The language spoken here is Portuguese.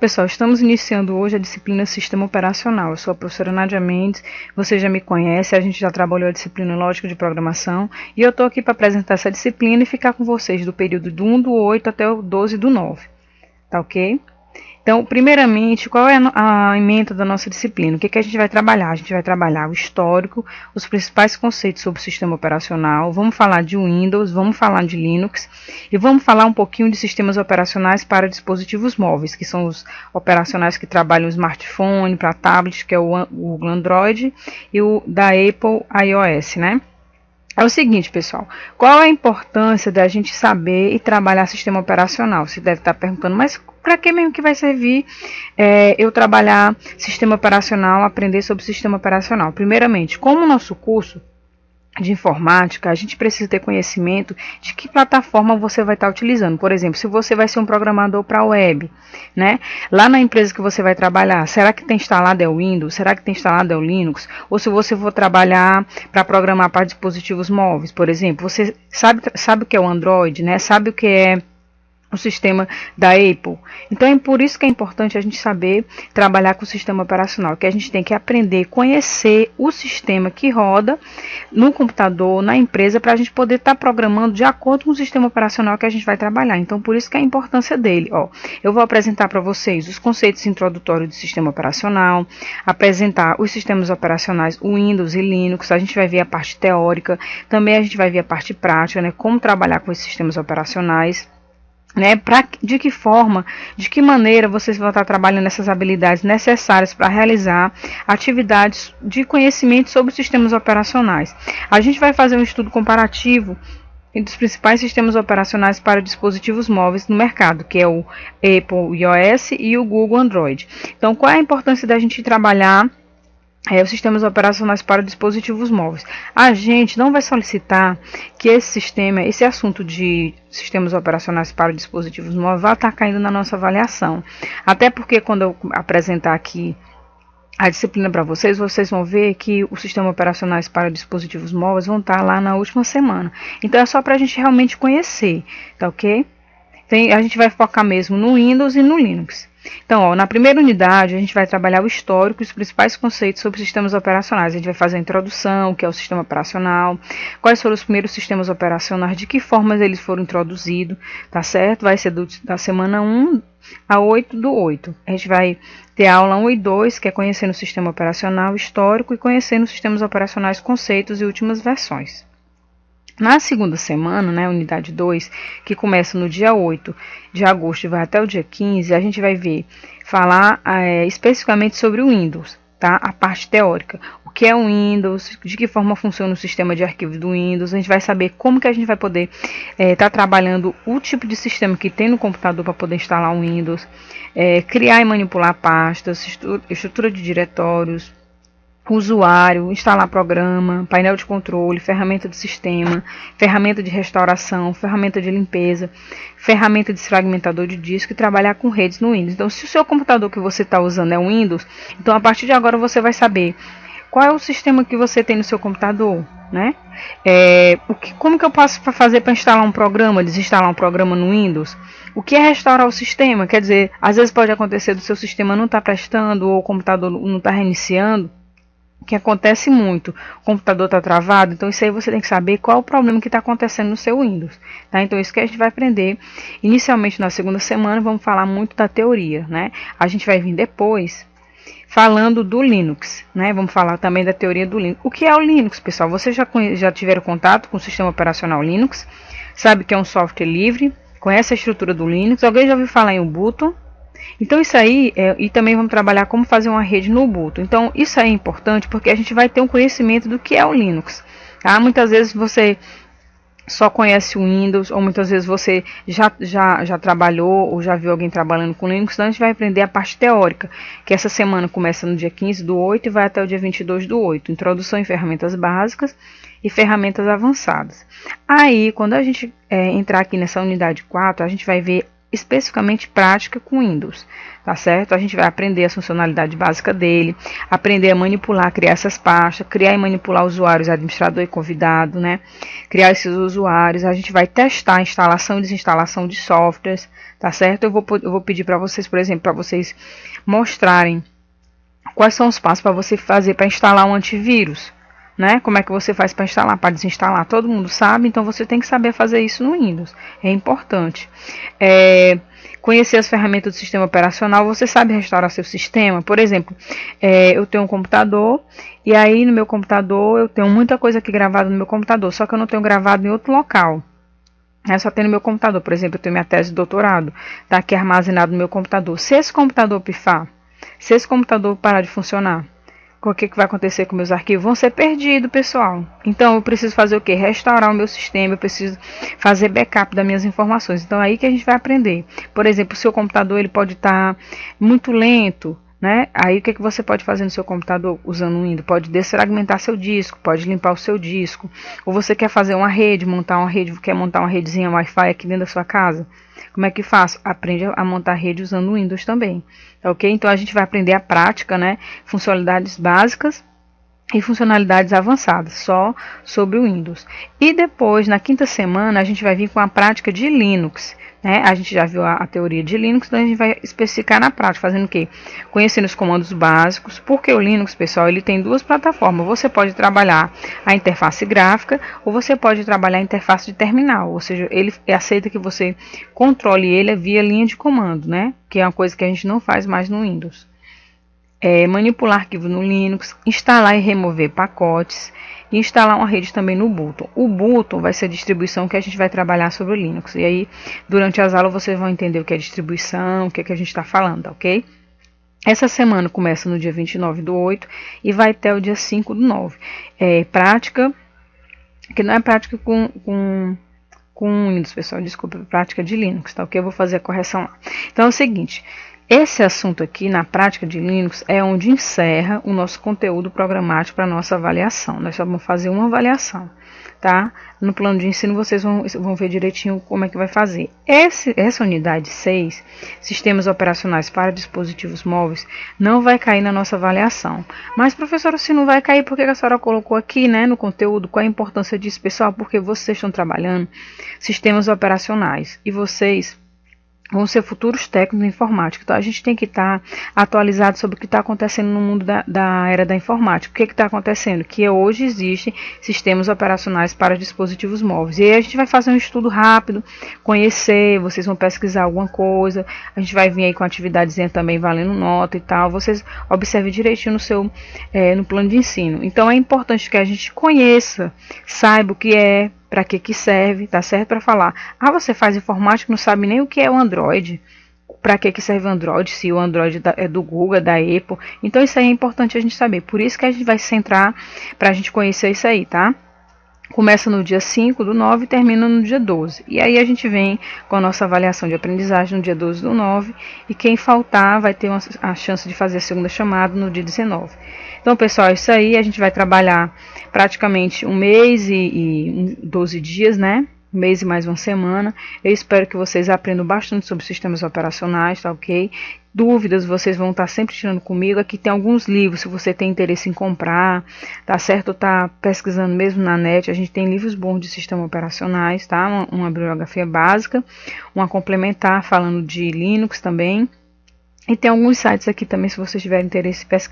Pessoal, estamos iniciando hoje a disciplina Sistema Operacional. Eu sou a professora Nádia Mendes, você já me conhece, a gente já trabalhou a disciplina Lógica de Programação e eu estou aqui para apresentar essa disciplina e ficar com vocês do período do 1 do 8 até o 12 do 9, tá ok? Então, primeiramente, qual é a ementa da nossa disciplina? O que a gente vai trabalhar? A gente vai trabalhar o histórico, os principais conceitos sobre o sistema operacional, vamos falar de Windows, vamos falar de Linux e vamos falar um pouquinho de sistemas operacionais para dispositivos móveis, que são os operacionais que trabalham no smartphone, para tablet, que é o Android, e o da Apple iOS, né? É o seguinte, pessoal, qual a importância da gente saber e trabalhar sistema operacional? Você deve estar perguntando, mas para que mesmo que vai servir eu trabalhar sistema operacional, aprender sobre sistema operacional? Primeiramente, como o nosso curso de informática, a gente precisa ter conhecimento de que plataforma você vai estar utilizando. Por exemplo, se você vai ser um programador para a web, né? Lá na empresa que você vai trabalhar, será que tem instalado o Windows? Será que tem instalado o Linux? Ou se você for trabalhar para programar para dispositivos móveis, por exemplo, você sabe o que é o Android, né? Sabe o que é o sistema da Apple. Então é por isso que é importante a gente saber trabalhar com o sistema operacional, que a gente tem que aprender, conhecer o sistema que roda no computador, na empresa, para a gente poder estar programando de acordo com o sistema operacional que a gente vai trabalhar. Então por isso que é a importância dele. Eu vou apresentar para vocês os conceitos introdutórios do sistema operacional, apresentar os sistemas operacionais Windows e Linux, a gente vai ver a parte teórica, também a gente vai ver a parte prática, né, como trabalhar com esses sistemas operacionais. Né, de que forma, de que maneira vocês vão estar trabalhando essas habilidades necessárias para realizar atividades de conhecimento sobre sistemas operacionais. A gente vai fazer um estudo comparativo entre os principais sistemas operacionais para dispositivos móveis no mercado, que é o Apple iOS e o Google Android. Então, qual é a importância da gente trabalhar os sistemas operacionais para dispositivos móveis? A gente não vai solicitar que esse assunto de sistemas operacionais para dispositivos móveis vá estar caindo na nossa avaliação. Até porque quando eu apresentar aqui a disciplina para vocês vão ver que os sistemas operacionais para dispositivos móveis vão estar lá na última semana. Então é só para a gente realmente conhecer, tá ok? A gente vai focar mesmo no Windows e no Linux. Então, na primeira unidade, a gente vai trabalhar o histórico e os principais conceitos sobre sistemas operacionais. A gente vai fazer a introdução, o que é o sistema operacional, quais foram os primeiros sistemas operacionais, de que formas eles foram introduzidos, tá certo? Vai ser da semana 1 a 8 do 8. A gente vai ter a aula 1 e 2, que é conhecendo o sistema operacional histórico e conhecendo os sistemas operacionais, conceitos e últimas versões. Na segunda semana, né, unidade 2, que começa no dia 8 de agosto e vai até o dia 15, a gente vai falar especificamente sobre o Windows, tá? A parte teórica. O que é o Windows, de que forma funciona o sistema de arquivos do Windows, a gente vai saber como que a gente vai poder estar trabalhando o tipo de sistema que tem no computador para poder instalar o Windows, criar e manipular pastas, estrutura de diretórios, usuário, instalar programa, painel de controle, ferramenta de sistema, ferramenta de restauração, ferramenta de limpeza, ferramenta de fragmentador de disco e trabalhar com redes no Windows. Então, se o seu computador que você está usando é o Windows, então a partir de agora você vai saber qual é o sistema que você tem no seu computador, né? Como que eu posso fazer para instalar um programa, desinstalar um programa no Windows? O que é restaurar o sistema? Quer dizer, às vezes pode acontecer do seu sistema não estar prestando ou o computador não está reiniciando, que acontece muito, o computador está travado, então isso aí você tem que saber qual é o problema que está acontecendo no seu Windows, tá? Então isso que a gente vai aprender inicialmente na segunda semana, vamos falar muito da teoria, né? A gente vai vir depois falando do Linux, né? Vamos falar também da teoria do Linux. O que é o Linux, pessoal? Vocês já tiveram contato com o sistema operacional Linux? Sabe que é um software livre? Conhece a estrutura do Linux? Alguém já ouviu falar em Ubuntu? Então isso aí, e também vamos trabalhar como fazer uma rede no Ubuntu. Então isso aí é importante porque a gente vai ter um conhecimento do que é o Linux, tá? Muitas vezes você só conhece o Windows, ou muitas vezes você já trabalhou ou já viu alguém trabalhando com Linux, então a gente vai aprender a parte teórica, que essa semana começa no dia 15 do 8 e vai até o dia 22 do 8, introdução em ferramentas básicas e ferramentas avançadas. Aí, quando a gente entrar aqui nessa unidade 4, a gente vai ver especificamente prática com Windows, tá certo? A gente vai aprender a funcionalidade básica dele, aprender a manipular, criar essas pastas, criar e manipular usuários, administrador e convidado, né? Criar esses usuários, a gente vai testar a instalação e desinstalação de softwares, tá certo? Eu vou pedir para vocês, por exemplo, para vocês mostrarem quais são os passos para você fazer para instalar um antivírus, né? Como é que você faz para instalar, para desinstalar? Todo mundo sabe, então você tem que saber fazer isso no Windows. É importante. Conhecer as ferramentas do sistema operacional. Você sabe restaurar seu sistema? Por exemplo, eu tenho um computador e aí no meu computador eu tenho muita coisa aqui gravada no meu computador, só que eu não tenho gravado em outro local. Só tem no meu computador. Por exemplo, eu tenho minha tese de doutorado, está aqui armazenado no meu computador. Se esse computador pifar, se esse computador parar de funcionar, o que vai acontecer com meus arquivos? Vão ser perdidos, pessoal. Então, eu preciso fazer o quê? Restaurar o meu sistema, eu preciso fazer backup das minhas informações. Então, é aí que a gente vai aprender. Por exemplo, o seu computador ele pode estar muito lento, né? Aí, o que você pode fazer no seu computador usando o Windows? Pode desfragmentar seu disco, pode limpar o seu disco. Ou você quer fazer uma rede, quer montar uma redezinha Wi-Fi aqui dentro da sua casa? Como é que faz? Aprende a montar rede usando o Windows também, ok? Então a gente vai aprender a prática, né? Funcionalidades básicas e funcionalidades avançadas, só sobre o Windows. E depois, na quinta semana, a gente vai vir com a prática de Linux, né? A gente já viu a teoria de Linux, então a gente vai especificar na prática, fazendo o quê? Conhecendo os comandos básicos, porque o Linux, pessoal, ele tem duas plataformas. Você pode trabalhar a interface gráfica ou você pode trabalhar a interface de terminal, ou seja, ele aceita que você controle ele via linha de comando, né? Que é uma coisa que a gente não faz mais no Windows. Manipular arquivos no Linux, instalar e remover pacotes e instalar uma rede também no Ubuntu. O Ubuntu vai ser a distribuição que a gente vai trabalhar sobre o Linux. E aí, durante as aulas, vocês vão entender o que é distribuição, o que é que a gente está falando, ok? Essa semana começa no dia 29/8 e vai até o dia 5/9. Prática, que não é prática com Windows, pessoal, desculpa, prática de Linux, tá ok? Eu vou fazer a correção lá. Então é o seguinte, esse assunto aqui, na prática de Linux, é onde encerra o nosso conteúdo programático para a nossa avaliação. Nós só vamos fazer uma avaliação, tá? No plano de ensino vocês vão ver direitinho como é que vai fazer. Essa unidade 6, Sistemas Operacionais para Dispositivos Móveis, não vai cair na nossa avaliação. Mas, professora, se não vai cair, por que a senhora colocou aqui, né, no conteúdo? Qual a importância disso, pessoal? Porque vocês estão trabalhando sistemas operacionais e vocês vão ser futuros técnicos de informática. Então, a gente tem que estar atualizado sobre o que está acontecendo no mundo da era da informática. O que está acontecendo? Que hoje existem sistemas operacionais para dispositivos móveis. E aí a gente vai fazer um estudo rápido, conhecer, vocês vão pesquisar alguma coisa, a gente vai vir aí com atividadezinha também valendo nota e tal. Vocês observem direitinho no plano de ensino. Então, é importante que a gente conheça, saiba o que é, para que serve, tá certo? Para falar, você faz informática, não sabe nem o que é o Android, para que serve o Android, se o Android é do Google, da Apple. Então isso aí é importante a gente saber, por isso que a gente vai se centrar para a gente conhecer isso aí, tá? Começa no dia 5/9 e termina no dia 12. E aí a gente vem com a nossa avaliação de aprendizagem no dia 12/9. E quem faltar vai ter a chance de fazer a segunda chamada no dia 19. Então, pessoal, é isso aí. A gente vai trabalhar praticamente um mês e 12 dias, né? Um mês e mais uma semana. Eu espero que vocês aprendam bastante sobre sistemas operacionais, tá ok? Dúvidas vocês vão estar sempre tirando comigo. Aqui tem alguns livros, se você tem interesse em comprar, tá certo? Ou tá pesquisando mesmo na net, a gente tem livros bons de sistemas operacionais, tá? Uma bibliografia básica, uma complementar falando de Linux também. E tem alguns sites aqui também, se vocês tiverem interesse em pesquisar.